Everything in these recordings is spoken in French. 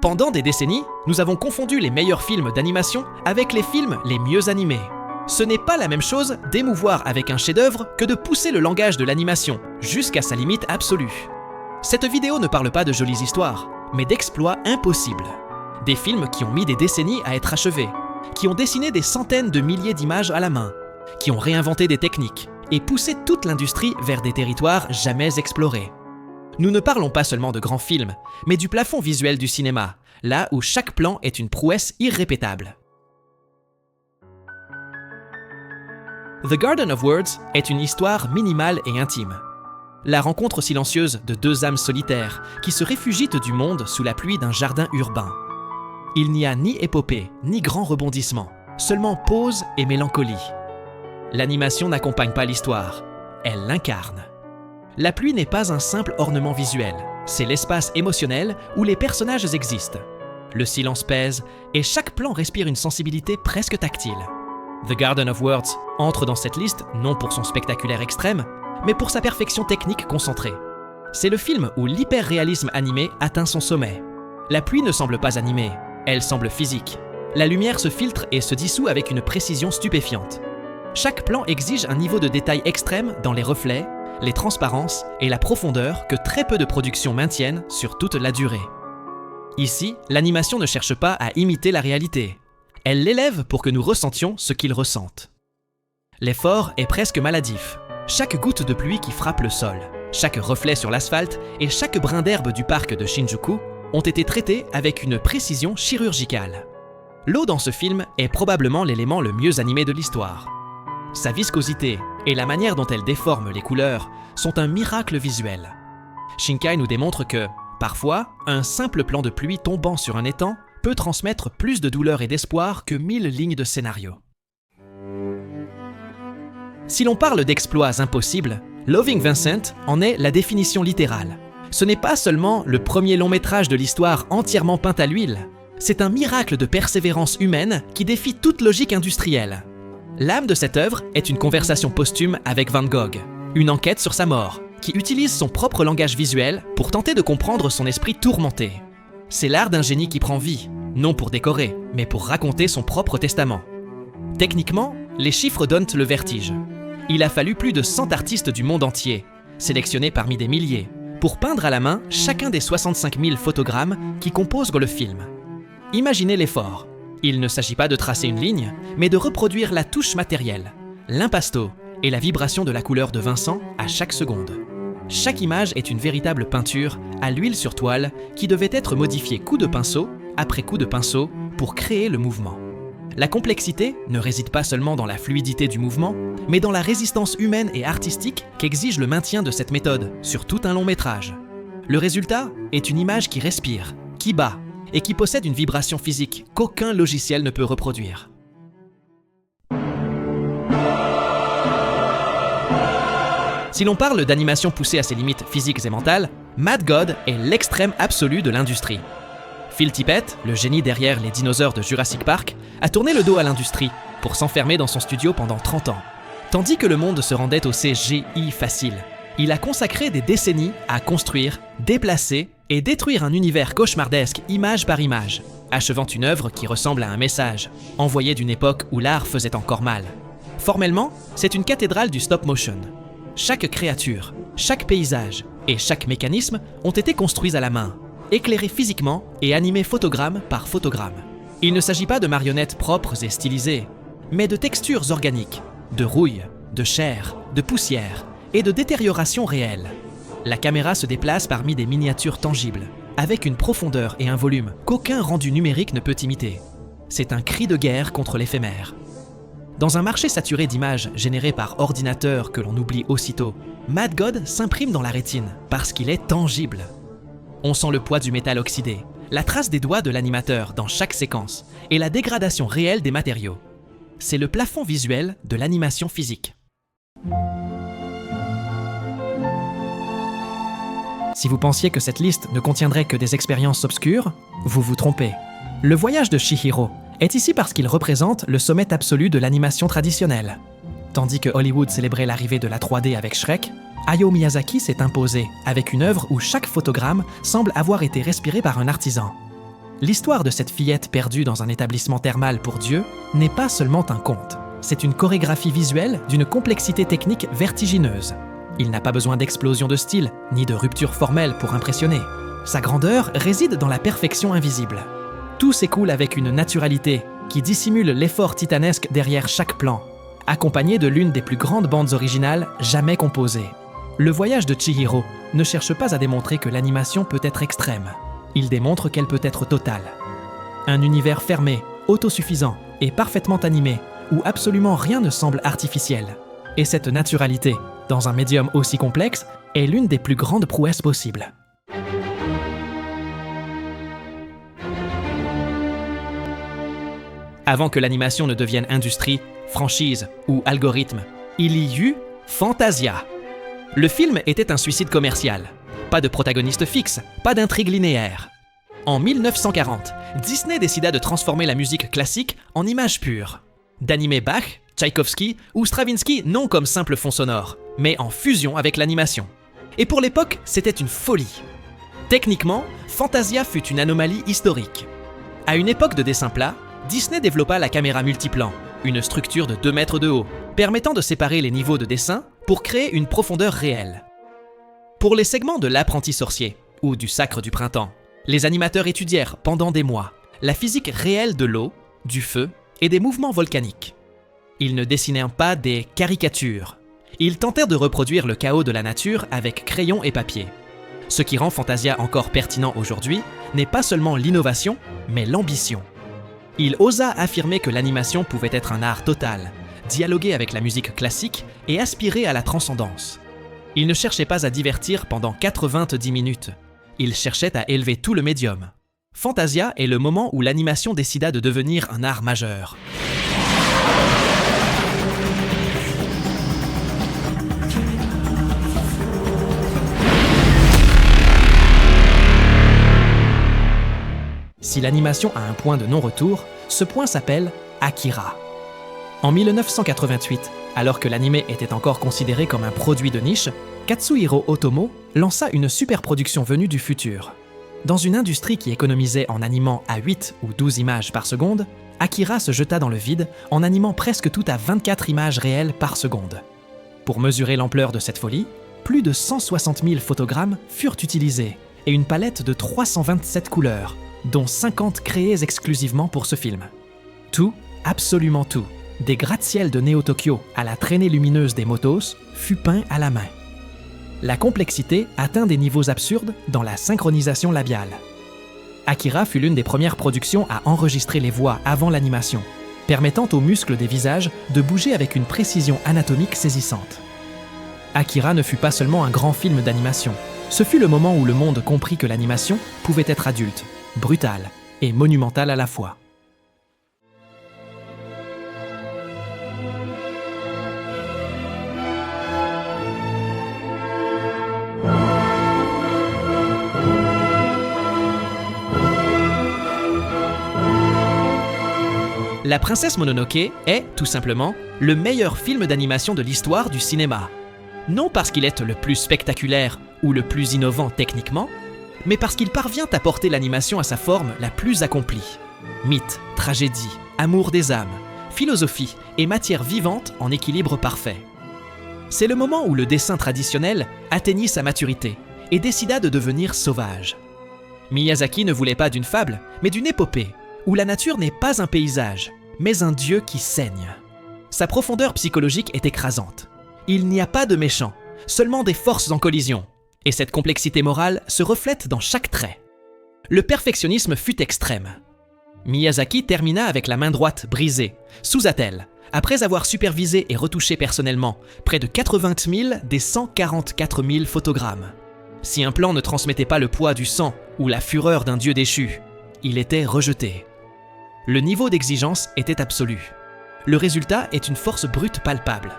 Pendant des décennies, nous avons confondu les meilleurs films d'animation avec les films les mieux animés. Ce n'est pas la même chose d'émouvoir avec un chef-d'œuvre que de pousser le langage de l'animation jusqu'à sa limite absolue. Cette vidéo ne parle pas de jolies histoires, mais d'exploits impossibles. Des films qui ont mis des décennies à être achevés, qui ont dessiné des centaines de milliers d'images à la main, qui ont réinventé des techniques et poussé toute l'industrie vers des territoires jamais explorés. Nous ne parlons pas seulement de grands films, mais du plafond visuel du cinéma, là où chaque plan est une prouesse irrépétable. The Garden of Words est une histoire minimale et intime. La rencontre silencieuse de deux âmes solitaires qui se réfugient du monde sous la pluie d'un jardin urbain. Il n'y a ni épopée, ni grand rebondissement, seulement pause et mélancolie. L'animation n'accompagne pas l'histoire, elle l'incarne. La pluie n'est pas un simple ornement visuel, c'est l'espace émotionnel où les personnages existent. Le silence pèse et chaque plan respire une sensibilité presque tactile. The Garden of Words entre dans cette liste non pour son spectaculaire extrême, mais pour sa perfection technique concentrée. C'est le film où l'hyper-réalisme animé atteint son sommet. La pluie ne semble pas animée, elle semble physique. La lumière se filtre et se dissout avec une précision stupéfiante. Chaque plan exige un niveau de détail extrême dans les reflets, les transparences et la profondeur que très peu de productions maintiennent sur toute la durée. Ici, l'animation ne cherche pas à imiter la réalité. Elle l'élève pour que nous ressentions ce qu'ils ressentent. L'effort est presque maladif. Chaque goutte de pluie qui frappe le sol, chaque reflet sur l'asphalte et chaque brin d'herbe du parc de Shinjuku ont été traités avec une précision chirurgicale. L'eau dans ce film est probablement l'élément le mieux animé de l'histoire. Sa viscosité et la manière dont elle déforme les couleurs sont un miracle visuel. Shinkai nous démontre que, parfois, un simple plan de pluie tombant sur un étang peut transmettre plus de douleur et d'espoir que 1000 lignes de scénario. Si l'on parle d'exploits impossibles, Loving Vincent en est la définition littérale. Ce n'est pas seulement le premier long métrage de l'histoire entièrement peint à l'huile, c'est un miracle de persévérance humaine qui défie toute logique industrielle. L'âme de cette œuvre est une conversation posthume avec Van Gogh, une enquête sur sa mort, qui utilise son propre langage visuel pour tenter de comprendre son esprit tourmenté. C'est l'art d'un génie qui prend vie, non pour décorer, mais pour raconter son propre testament. Techniquement, les chiffres donnent le vertige. Il a fallu plus de 100 artistes du monde entier, sélectionnés parmi des milliers, pour peindre à la main chacun des 65 000 photogrammes qui composent le film. Imaginez l'effort. Il ne s'agit pas de tracer une ligne, mais de reproduire la touche matérielle, l'impasto et la vibration de la couleur de Vincent à chaque seconde. Chaque image est une véritable peinture à l'huile sur toile qui devait être modifiée coup de pinceau après coup de pinceau pour créer le mouvement. La complexité ne réside pas seulement dans la fluidité du mouvement, mais dans la résistance humaine et artistique qu'exige le maintien de cette méthode sur tout un long métrage. Le résultat est une image qui respire, qui bat et qui possède une vibration physique qu'aucun logiciel ne peut reproduire. Si l'on parle d'animation poussée à ses limites physiques et mentales, Mad God est l'extrême absolu de l'industrie. Phil Tippett, le génie derrière les dinosaures de Jurassic Park, a tourné le dos à l'industrie pour s'enfermer dans son studio pendant 30 ans. Tandis que le monde se rendait au CGI facile, il a consacré des décennies à construire, déplacer et détruire un univers cauchemardesque image par image, achevant une œuvre qui ressemble à un message, envoyé d'une époque où l'art faisait encore mal. Formellement, c'est une cathédrale du stop-motion. Chaque créature, chaque paysage et chaque mécanisme ont été construits à la main, éclairés physiquement et animés photogramme par photogramme. Il ne s'agit pas de marionnettes propres et stylisées, mais de textures organiques, de rouille, de chair, de poussière et de détérioration réelle. La caméra se déplace parmi des miniatures tangibles, avec une profondeur et un volume qu'aucun rendu numérique ne peut imiter. C'est un cri de guerre contre l'éphémère. Dans un marché saturé d'images générées par ordinateur que l'on oublie aussitôt, Mad God s'imprime dans la rétine parce qu'il est tangible. On sent le poids du métal oxydé, la trace des doigts de l'animateur dans chaque séquence et la dégradation réelle des matériaux. C'est le plafond visuel de l'animation physique. Si vous pensiez que cette liste ne contiendrait que des expériences obscures, vous vous trompez. Le voyage de Chihiro est ici parce qu'il représente le sommet absolu de l'animation traditionnelle. Tandis que Hollywood célébrait l'arrivée de la 3D avec Shrek, Hayao Miyazaki s'est imposé avec une œuvre où chaque photogramme semble avoir été respiré par un artisan. L'histoire de cette fillette perdue dans un établissement thermal pour Dieu n'est pas seulement un conte. C'est une chorégraphie visuelle d'une complexité technique vertigineuse. Il n'a pas besoin d'explosion de style, ni de rupture formelle pour impressionner. Sa grandeur réside dans la perfection invisible. Tout s'écoule avec une naturalité qui dissimule l'effort titanesque derrière chaque plan, accompagné de l'une des plus grandes bandes originales jamais composées. Le voyage de Chihiro ne cherche pas à démontrer que l'animation peut être extrême. Il démontre qu'elle peut être totale. Un univers fermé, autosuffisant et parfaitement animé, où absolument rien ne semble artificiel. Et cette naturalité, dans un médium aussi complexe, est l'une des plus grandes prouesses possibles. Avant que l'animation ne devienne industrie, franchise ou algorithme, il y eut Fantasia. Le film était un suicide commercial. Pas de protagoniste fixe, pas d'intrigue linéaire. En 1940, Disney décida de transformer la musique classique en images pures. D'animer Bach, Tchaïkovski ou Stravinsky non comme simple fond sonore, mais en fusion avec l'animation. Et pour l'époque, c'était une folie. Techniquement, Fantasia fut une anomalie historique. À une époque de dessin plat, Disney développa la caméra multiplan, une structure de 2 mètres de haut, permettant de séparer les niveaux de dessin pour créer une profondeur réelle. Pour les segments de L'apprenti sorcier ou du Sacre du printemps, les animateurs étudièrent pendant des mois la physique réelle de l'eau, du feu et des mouvements volcaniques. Ils ne dessinèrent pas des caricatures. Ils tentèrent de reproduire le chaos de la nature avec crayon et papier. Ce qui rend Fantasia encore pertinent aujourd'hui n'est pas seulement l'innovation, mais l'ambition. Il osa affirmer que l'animation pouvait être un art total, dialoguer avec la musique classique et aspirer à la transcendance. Il ne cherchait pas à divertir pendant 90 minutes. Il cherchait à élever tout le médium. Fantasia est le moment où l'animation décida de devenir un art majeur. Si l'animation a un point de non-retour, ce point s'appelle Akira. En 1988, alors que l'anime était encore considéré comme un produit de niche, Katsuhiro Otomo lança une superproduction venue du futur. Dans une industrie qui économisait en animant à 8 ou 12 images par seconde, Akira se jeta dans le vide en animant presque tout à 24 images réelles par seconde. Pour mesurer l'ampleur de cette folie, plus de 160 000 photogrammes furent utilisés et une palette de 327 couleurs, dont 50 créées exclusivement pour ce film. Tout, absolument tout, des gratte-ciels de Néo-Tokyo à la traînée lumineuse des motos, fut peint à la main. La complexité atteint des niveaux absurdes dans la synchronisation labiale. Akira fut l'une des premières productions à enregistrer les voix avant l'animation, permettant aux muscles des visages de bouger avec une précision anatomique saisissante. Akira ne fut pas seulement un grand film d'animation, ce fut le moment où le monde comprit que l'animation pouvait être adulte, brutale et monumentale à la fois. La princesse Mononoke est, tout simplement, le meilleur film d'animation de l'histoire du cinéma. Non parce qu'il est le plus spectaculaire ou le plus innovant techniquement, mais parce qu'il parvient à porter l'animation à sa forme la plus accomplie. Mythe, tragédie, amour des âmes, philosophie et matière vivante en équilibre parfait. C'est le moment où le dessin traditionnel atteignit sa maturité et décida de devenir sauvage. Miyazaki ne voulait pas d'une fable, mais d'une épopée, où la nature n'est pas un paysage, mais un dieu qui saigne. Sa profondeur psychologique est écrasante. Il n'y a pas de méchants, seulement des forces en collision, et cette complexité morale se reflète dans chaque trait. Le perfectionnisme fut extrême. Miyazaki termina avec la main droite brisée, sous attelle, après avoir supervisé et retouché personnellement près de 80 000 des 144 000 photogrammes. Si un plan ne transmettait pas le poids du sang ou la fureur d'un dieu déchu, il était rejeté. Le niveau d'exigence était absolu. Le résultat est une force brute palpable.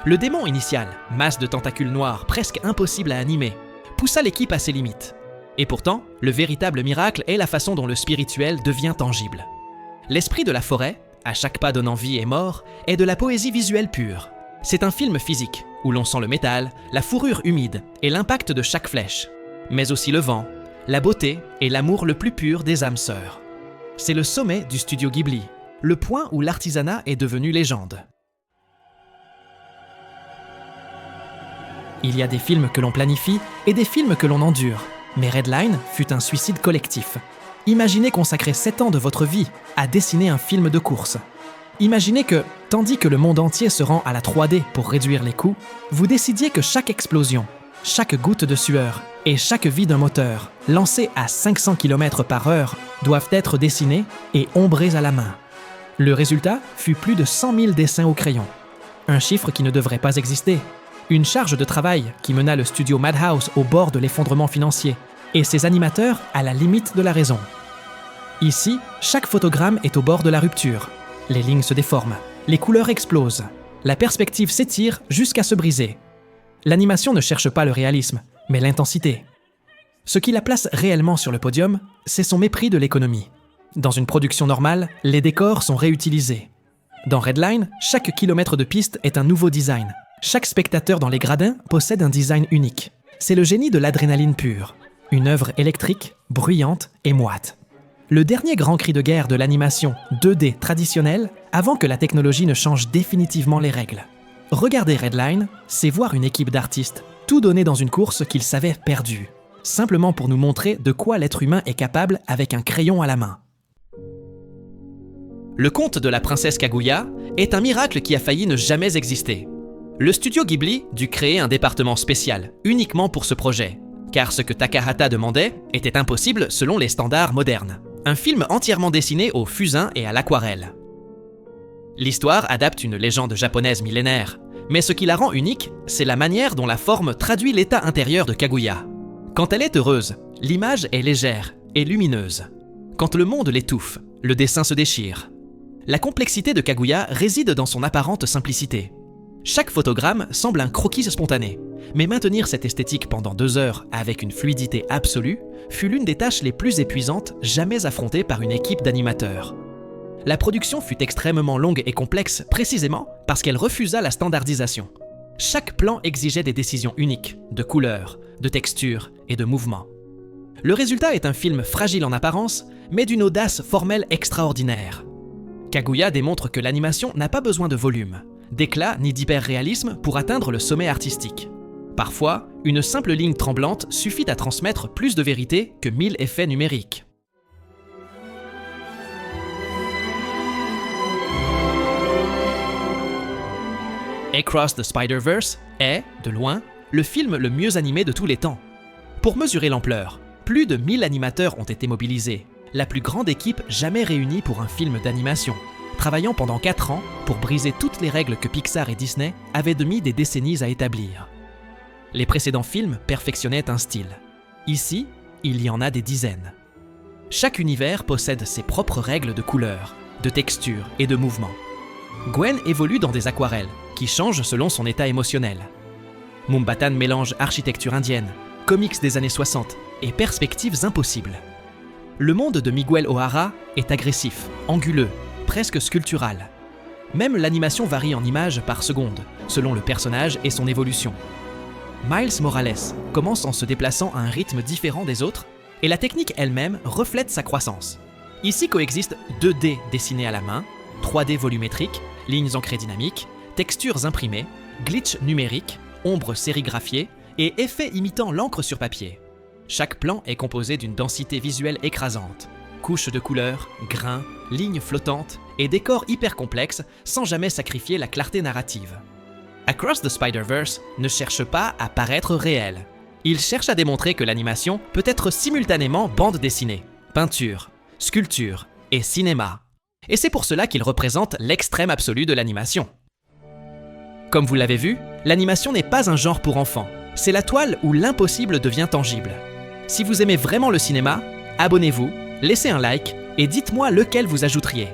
Le démon initial, masse de tentacules noirs presque impossible à animer, poussa l'équipe à ses limites. Et pourtant, le véritable miracle est la façon dont le spirituel devient tangible. L'esprit de la forêt, à chaque pas donnant vie et mort, est de la poésie visuelle pure. C'est un film physique, où l'on sent le métal, la fourrure humide et l'impact de chaque flèche, mais aussi le vent, la beauté et l'amour le plus pur des âmes sœurs. C'est le sommet du studio Ghibli, le point où l'artisanat est devenu légende. Il y a des films que l'on planifie et des films que l'on endure, mais Redline fut un suicide collectif. Imaginez consacrer 7 ans de votre vie à dessiner un film de course. Imaginez que, tandis que le monde entier se rend à la 3D pour réduire les coûts, vous décidiez que chaque explosion, chaque goutte de sueur et chaque vie d'un moteur, lancé à 500 km/h, doivent être dessinés et ombrés à la main. Le résultat fut plus de 100 000 dessins au crayon. Un chiffre qui ne devrait pas exister. Une charge de travail qui mena le studio Madhouse au bord de l'effondrement financier et ses animateurs à la limite de la raison. Ici, chaque photogramme est au bord de la rupture. Les lignes se déforment, les couleurs explosent, la perspective s'étire jusqu'à se briser. L'animation ne cherche pas le réalisme, mais l'intensité. Ce qui la place réellement sur le podium, c'est son mépris de l'économie. Dans une production normale, les décors sont réutilisés. Dans Redline, chaque kilomètre de piste est un nouveau design. Chaque spectateur dans les gradins possède un design unique. C'est le génie de l'adrénaline pure. Une œuvre électrique, bruyante et moite. Le dernier grand cri de guerre de l'animation 2D traditionnelle avant que la technologie ne change définitivement les règles. Regarder Redline, c'est voir une équipe d'artistes tout donner dans une course qu'ils savaient perdue, simplement pour nous montrer de quoi l'être humain est capable avec un crayon à la main. Le conte de la princesse Kaguya est un miracle qui a failli ne jamais exister. Le studio Ghibli dut créer un département spécial, uniquement pour ce projet, car ce que Takahata demandait était impossible selon les standards modernes. Un film entièrement dessiné au fusain et à l'aquarelle. L'histoire adapte une légende japonaise millénaire, mais ce qui la rend unique, c'est la manière dont la forme traduit l'état intérieur de Kaguya. Quand elle est heureuse, l'image est légère et lumineuse. Quand le monde l'étouffe, le dessin se déchire. La complexité de Kaguya réside dans son apparente simplicité. Chaque photogramme semble un croquis spontané, mais maintenir cette esthétique pendant 2 heures avec une fluidité absolue fut l'une des tâches les plus épuisantes jamais affrontées par une équipe d'animateurs. La production fut extrêmement longue et complexe précisément parce qu'elle refusa la standardisation. Chaque plan exigeait des décisions uniques, de couleurs, de textures et de mouvements. Le résultat est un film fragile en apparence, mais d'une audace formelle extraordinaire. Kaguya démontre que l'animation n'a pas besoin de volume, d'éclat ni d'hyper-réalisme pour atteindre le sommet artistique. Parfois, une simple ligne tremblante suffit à transmettre plus de vérité que 1000 effets numériques. Across the Spider-Verse est, de loin, le film le mieux animé de tous les temps. Pour mesurer l'ampleur, plus de 1000 animateurs ont été mobilisés, la plus grande équipe jamais réunie pour un film d'animation, travaillant pendant 4 ans pour briser toutes les règles que Pixar et Disney avaient mis des décennies à établir. Les précédents films perfectionnaient un style. Ici, il y en a des dizaines. Chaque univers possède ses propres règles de couleur, de texture et de mouvement. Gwen évolue dans des aquarelles, qui changent selon son état émotionnel. Moumbatan mélange architecture indienne, comics des années 60 et perspectives impossibles. Le monde de Miguel O'Hara est agressif, anguleux, presque sculptural. Même l'animation varie en images par seconde, selon le personnage et son évolution. Miles Morales commence en se déplaçant à un rythme différent des autres, et la technique elle-même reflète sa croissance. Ici coexistent 2D dessinés à la main, 3D volumétriques, lignes ancrées dynamiques, textures imprimées, glitch numériques, ombres sérigraphiées et effets imitant l'encre sur papier. Chaque plan est composé d'une densité visuelle écrasante. Couches de couleurs, grains, lignes flottantes et décors hyper complexes sans jamais sacrifier la clarté narrative. Across the Spider-Verse ne cherche pas à paraître réel. Il cherche à démontrer que l'animation peut être simultanément bande dessinée, peinture, sculpture et cinéma. Et c'est pour cela qu'il représente l'extrême absolu de l'animation. Comme vous l'avez vu, l'animation n'est pas un genre pour enfants. C'est la toile où l'impossible devient tangible. Si vous aimez vraiment le cinéma, abonnez-vous, laissez un like et dites-moi lequel vous ajouteriez.